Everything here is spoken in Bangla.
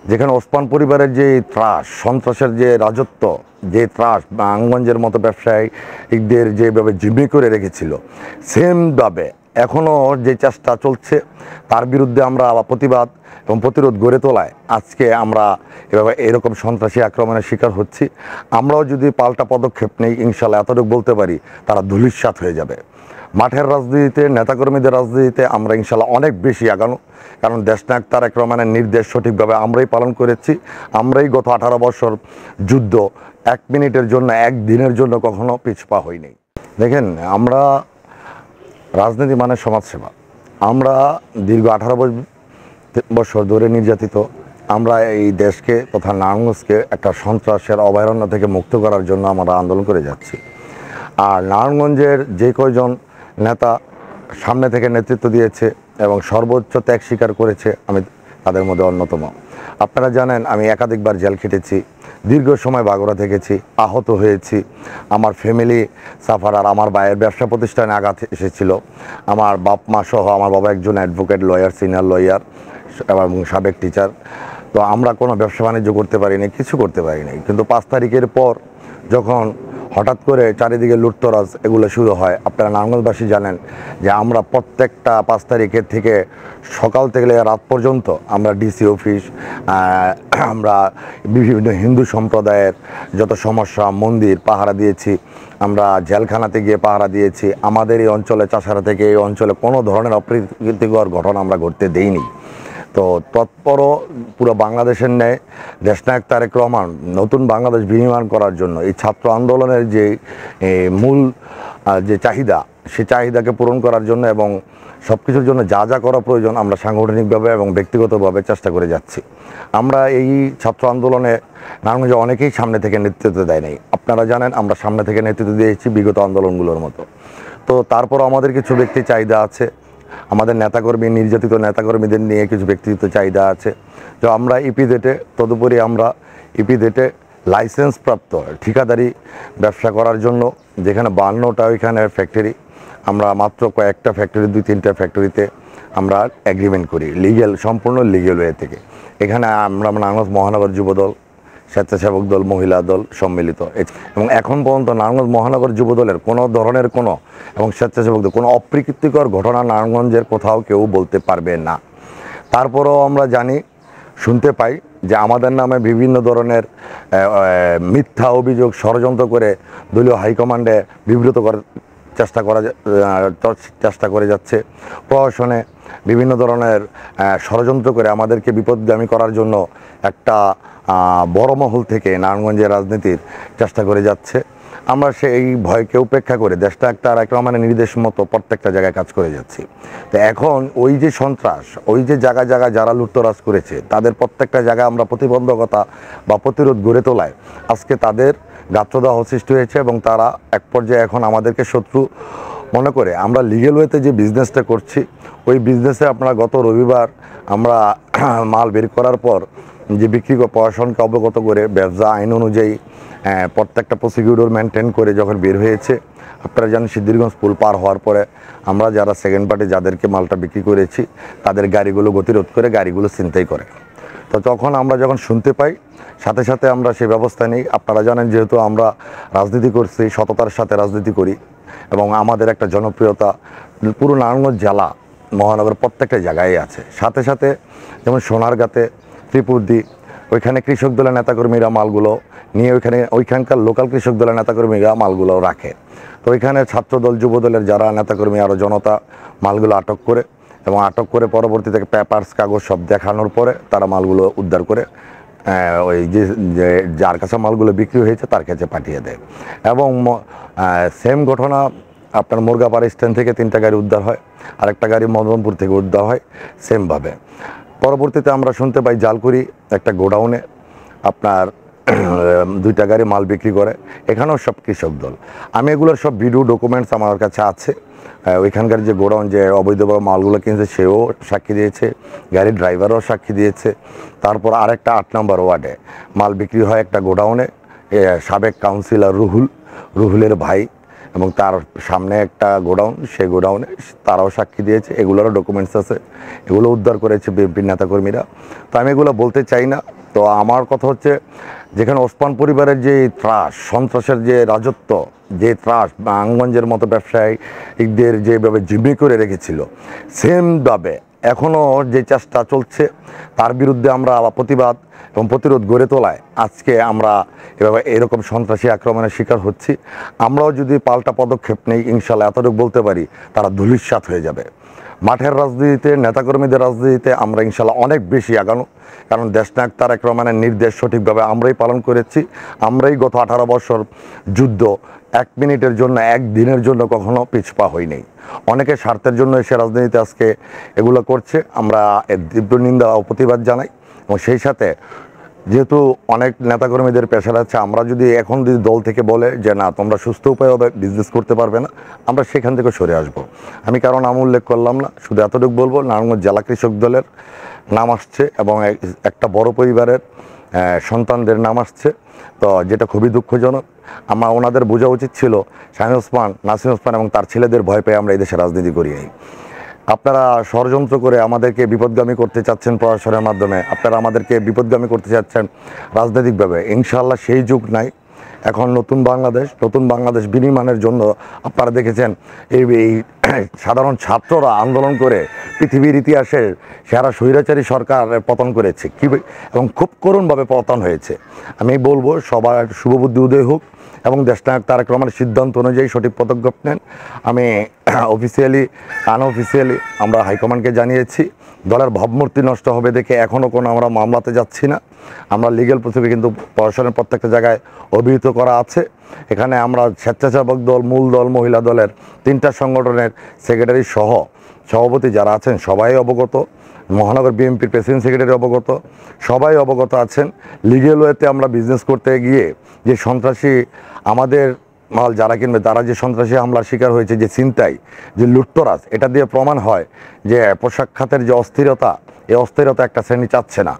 যেখানে ওসমান পরিবারের যে ত্রাস, সন্ত্রাসের যে রাজত্ব, যে ত্রাস নারায়ণগঞ্জের মতো ব্যবসায়িকদের যেভাবে জিম্মি করে রেখেছিল, সেমভাবে এখনও যে চেষ্টা চলছে তার বিরুদ্ধে আমরা প্রতিবাদ এবং প্রতিরোধ গড়ে তোলায় আজকে আমরা এভাবে এরকম সন্ত্রাসী আক্রমণের শিকার হচ্ছি। আমরাও যদি পাল্টা পদক্ষেপ নেই, ইনশাল্লাহ এতটুকু বলতে পারি, তারা ধূলিসাৎ হয়ে যাবে। মাঠের রাজনীতিতে, নেতাকর্মীদের রাজনীতিতে আমরা ইনশাল্লাহ অনেক বেশি আগানো, কারণ দেশনায়ক তারেক রহমানের নির্দেশ সঠিকভাবে আমরাই পালন করেছি। আমরাই গত 18 বছর যুদ্ধ 1 মিনিটের জন্য, 1 দিনের জন্য কখনো পিছপা হইনি। দেখেন, আমরা রাজনীতি মানে সমাজসেবা। আমরা দীর্ঘ 18 বছর ধরে নির্যাতিত। আমরা এই দেশকে তথা নারায়ণগঞ্জকে একটা সন্ত্রাসের অভয়ারণ্য থেকে মুক্ত করার জন্য আমরা আন্দোলন করে যাচ্ছি। আর নারায়ণগঞ্জের যে কয়জন নেতা সামনে থেকে নেতৃত্ব দিয়েছে এবং সর্বোচ্চ ত্যাগ স্বীকার করেছে, আমি তাদের মধ্যে অন্যতম। আপনারা জানেন, আমি একাধিকবার জেল খেটেছি, দীর্ঘ সময় বাগড়া থেকেছি, আহত হয়েছি। আমার ফ্যামিলি সাফার, আর আমার ভাইয়ের ব্যবসা প্রতিষ্ঠানে আঘাত এসেছিল। আমার বাপ মা সহ, আমার বাবা একজন অ্যাডভোকেট লয়ার, সিনিয়র লয়ার এবং সাবেক টিচার। তো আমরা কোনো ব্যবসা বাণিজ্য করতে পারিনি, কিছু করতে পারিনি। কিন্তু 5 তারিখের পর যখন হঠাৎ করে চারিদিকে লুটতরাজ এগুলো শুরু হয়, আপনারা নারায়ণগঞ্জবাসী জানেন যে আমরা প্রত্যেকটা 5 তারিখের থেকে সকাল থেকে রাত পর্যন্ত আমরা ডিসি অফিস, আমরা বিভিন্ন হিন্দু সম্প্রদায়ের যত সমস্যা, মন্দির পাহারা দিয়েছি। আমরা জেলখানাতে গিয়ে পাহারা দিয়েছি। আমাদের এই অঞ্চলে, চাষারা থেকে এই অঞ্চলে কোনো ধরনের অপ্রীতিকর ঘটনা আমরা ঘটতে দেইনি। তো তৎপরও পুরো বাংলাদেশের ন্যায় দেশনায়ক তারেক রহমান নতুন বাংলাদেশ বিনির্মাণ করার জন্য এই ছাত্র আন্দোলনের যে মূল যে চাহিদা, সে চাহিদাকে পূরণ করার জন্য এবং সব কিছুর জন্য যা যা করা প্রয়োজন আমরা সাংগঠনিকভাবে এবং ব্যক্তিগতভাবে চেষ্টা করে যাচ্ছি। আমরা এই ছাত্র আন্দোলনে নারায়ণগঞ্জে অনেকেই সামনে থেকে নেতৃত্ব দেয় নাই। আপনারা জানেন, আমরা সামনে থেকে নেতৃত্ব দিয়েছি বিগত আন্দোলনগুলোর মতো। তো তারপরও আমাদের কিছু ব্যক্তি চাহিদা আছে, আমাদের নেতাকর্মী, নির্যাতিত নেতাকর্মীদের নিয়ে কিছু ব্যক্তিগত চাহিদা আছে। তো আমরা ইপিজেডে, তদুপরি আমরা ইপিজেডে লাইসেন্সপ্রাপ্ত ঠিকাদারি ব্যবসা করার জন্য, যেখানে 52টা ওইখানে ফ্যাক্টরি, আমরা মাত্র কয়েকটা ফ্যাক্টরি, 2-3টা ফ্যাক্টরিতে আমরা এগ্রিমেন্ট করি লিগ্যাল, সম্পূর্ণ লিগ্যাল ওয়ে থেকে। এখানে আমরা নারায়ণগঞ্জ মহানগর যুবদল, স্বেচ্ছাসেবক দল, মহিলা দল সম্মিলিত। এবং এখন পর্যন্ত নারায়ণগঞ্জ মহানগর যুবদলের কোনো ধরনের কোনো এবং স্বেচ্ছাসেবক দল কোনো অপ্রীতিকর ঘটনা নারায়ণগঞ্জের কোথাও কেউ বলতে পারবে না। তারপরেও আমরা জানি, শুনতে পাই যে আমাদের নামে বিভিন্ন ধরনের মিথ্যা অভিযোগ, ষড়যন্ত্র করে দলীয় হাইকমান্ডে বিব্রত করার চেষ্টা করে যাচ্ছে। প্রশাসনে বিভিন্ন ধরনের ষড়যন্ত্র করে আমাদেরকে বিপদগামী করার জন্য একটা বড় মহল থেকে নারায়ণগঞ্জের রাজনীতির চেষ্টা করে যাচ্ছে। আমরা সেই ভয়কে উপেক্ষা করে দেশনায়ক তারেক রহমানের নির্দেশ মতো প্রত্যেকটা জায়গায় কাজ করে যাচ্ছি। তো এখন ওই যে সন্ত্রাস, ওই যে জায়গায় জায়গায় যারা লুটতরাজ করেছে, তাদের প্রত্যেকটা জায়গায় আমরা প্রতিবন্ধকতা বা প্রতিরোধ গড়ে তোলায় আজকে তাদের গাত্রদাহ সৃষ্টি হয়েছে এবং তারা এক পর্যায়ে এখন আমাদেরকে শত্রু মনে করে। আমরা লিগ্যাল ওয়েতে যে বিজনেসটা করছি, ওই বিজনেসে আপনারা গত রবিবার আমরা মাল বের করার পর যে বিক্রি প্রশাসনকে অবগত করে ব্যবসা আইন অনুযায়ী প্রত্যেকটা প্রসিকিউটর মেনটেন করে যখন বের হয়েছে, আপনারা জানেন সিদ্ধিরগঞ্জ পুল পার হওয়ার পরে আমরা যারা সেকেন্ড পার্টি যাদেরকে মালটা বিক্রি করেছি, তাদের গাড়িগুলো গতিরোধ করে গাড়িগুলো ছিনতাই করে। তো তখন আমরা যখন শুনতে পাই, সাথে সাথে আমরা সেই ব্যবস্থা নিই। আপনারা জানেন, যেহেতু আমরা রাজনীতি করছি, সততার সাথে রাজনীতি করি এবং আমাদের একটা জনপ্রিয়তা পুরো নারায়ণগঞ্জ জেলা মহানগর প্রত্যেকটা জায়গায় আছে। সাথে সাথে যেমন সোনারগাঁতে, ত্রিপুরদি, ওইখানে কৃষক দলের নেতাকর্মীরা মালগুলো নিয়ে ওইখানকার লোকাল কৃষক দলের নেতাকর্মীরা মালগুলো রাখে। তো ওইখানে ছাত্রদল, যুবদলের যারা নেতাকর্মী, আরও জনতা মালগুলো আটক করে এবং আটক করে পরবর্তীতে পেপারস, কাগজ সব দেখানোর পরে তারা মালগুলো উদ্ধার করে ওই যে যার কাছে মালগুলো বিক্রি হয়েছে তার কাছে পাঠিয়ে দেয়। এবং সেম ঘটনা আপনার মুরগাপাড়া স্ট্যান্ড থেকে 3টা গাড়ি উদ্ধার হয়, আরেকটা গাড়ি মদনপুর থেকে উদ্ধার হয় সেমভাবে। পরবর্তীতে আমরা শুনতে পাই জালকুড়ি একটা গোডাউনে আপনার 2টা গাড়ি মাল বিক্রি করে, এখানেও সব কৃষক দল। আমি এগুলোর সব ভিডিও ডকুমেন্টস আমার কাছে আছে। ওইখানকার যে গোডাউন, যে অবৈধভাবে মালগুলো কিনছে, সেও সাক্ষী দিয়েছে, গাড়ির ড্রাইভারও সাক্ষী দিয়েছে। তারপর আরেকটা 8 নম্বর ওয়ার্ডে মাল বিক্রি হয় একটা গোডাউনে, সাবেক কাউন্সিলর রুহুলের ভাই এবং তার সামনে একটা গোডাউন, সেই গোডাউনে তারাও সাক্ষী দিয়েছে। এগুলোরও ডকুমেন্টস আছে, এগুলো উদ্ধার করেছে বিএনপির নেতাকর্মীরা। তো আমি এগুলো বলতে চাই না, তো আমার কথা হচ্ছে, যেখানে ওসমান পরিবারের যে ত্রাস, সন্ত্রাসের যে রাজত্ব, যে ত্রাস নারায়ণগঞ্জের মতো ব্যবসায়ীদের যেভাবে জিম্মি করে রেখেছিল, সেমভাবে এখনও যে চেষ্টা চলছে, তার বিরুদ্ধে আমরা প্রতিবাদ এবং প্রতিরোধ গড়ে তোলায় আজকে আমরা এভাবে এরকম সন্ত্রাসী আক্রমণের শিকার হচ্ছি। আমরাও যদি পাল্টা পদক্ষেপ নেই, ইনশাল্লাহ এতটুকু বলতে পারি, তারা ধূলিসাৎ হয়ে যাবে। মাঠের রাজনীতিতে, নেতাকর্মীদের রাজনীতিতে আমরা ইনশাল্লাহ অনেক বেশি আগানো, কারণ দেশনায়ক তারেক রহমানের নির্দেশ সঠিকভাবে আমরাই পালন করেছি। আমরাই গত 18 বছর যুদ্ধ 1 মিনিটের জন্য, 1 দিনের জন্য কখনো পিছপা হইনি। অনেকে স্বার্থের জন্য এসে রাজনীতিতে আজকে এগুলো করছে, আমরা এর তীব্র নিন্দা ও প্রতিবাদ জানাই। এবং সেই সাথে যেহেতু অনেক নেতাকর্মীদের পেশার আছে, আমরা যদি এখন যদি দল থেকে বলে যে না তোমরা সুস্থ উপায়ে বিজনেস করতে পারবে না, আমরা সেখান থেকে সরে আসব। আমি কারণ নাম উল্লেখ করলাম না, শুধু এতটুকু বলবো, নারায়ণগঞ্জ জেলা কৃষক দলের নাম আসছে এবং একটা বড় পরিবারের সন্তানদের নাম আসছে, তো যেটা খুবই দুঃখজনক। আমার ওনাদের বোঝা উচিত ছিল শাহিন ওসমান, নাসিম ওসমান এবং তার ছেলেদের ভয় পেয়ে আমরা এই দেশে রাজনীতি করি নাই। আপনারা ষড়যন্ত্র করে আমাদেরকে বিপদগামী করতে চাচ্ছেন প্রশাসনের মাধ্যমে, আপনারা আমাদেরকে বিপদগামী করতে চাচ্ছেন রাজনৈতিকভাবে। ইনশাআল্লাহ সেই যুগ নাই। এখন নতুন বাংলাদেশ বিনির্মাণের জন্য আপনারা দেখেছেন এই সাধারণ ছাত্ররা আন্দোলন করে পৃথিবীর ইতিহাসে সেরা স্বৈরাচারী সরকারের পতন করেছে এবং খুব করুণভাবে পতন হয়েছে। আমি বলবো সবার শুভবুদ্ধি উদয় হোক এবং দেশনায়ক তারেক রহমানের সিদ্ধান্ত অনুযায়ী সঠিক পদক্ষেপ নেন। আমি অফিসিয়ালি আনঅফিসিয়ালি আমরা হাইকমান্ডকে জানিয়েছি, দলের ভাবমূর্তি নষ্ট হবে দেখে এখনও কোনো আমরা মামলাতে যাচ্ছি না। আমরা লিগ্যাল প্রসিডিং কিন্তু প্রশাসনের প্রত্যেকটা জায়গায় অভিহিত করা আছে। এখানে আমরা স্বেচ্ছাসেবক দল, মূল দল, মহিলা দলের 3টা সংগঠনের সেক্রেটারি সহ সভাপতি যারা আছেন সবাই অবগত, মহানগর বিএনপির প্রেসিডেন্ট সেক্রেটারি অবগত, সবাই অবগত আছেন। লিগ্যাল ওয়েতে আমরা বিজনেস করতে গিয়ে যে সন্ত্রাসী আমাদের মাল যারা কিনবে, তারা যে সন্ত্রাসী হামলার শিকার হয়েছে, যে ছিনতাই, যে লুটতরাজ, এটা দিয়ে প্রমাণ হয় যে পোশাক খাতের যে অস্থিরতা, এই অস্থিরতা একটা শ্রেণী চাচ্ছে না।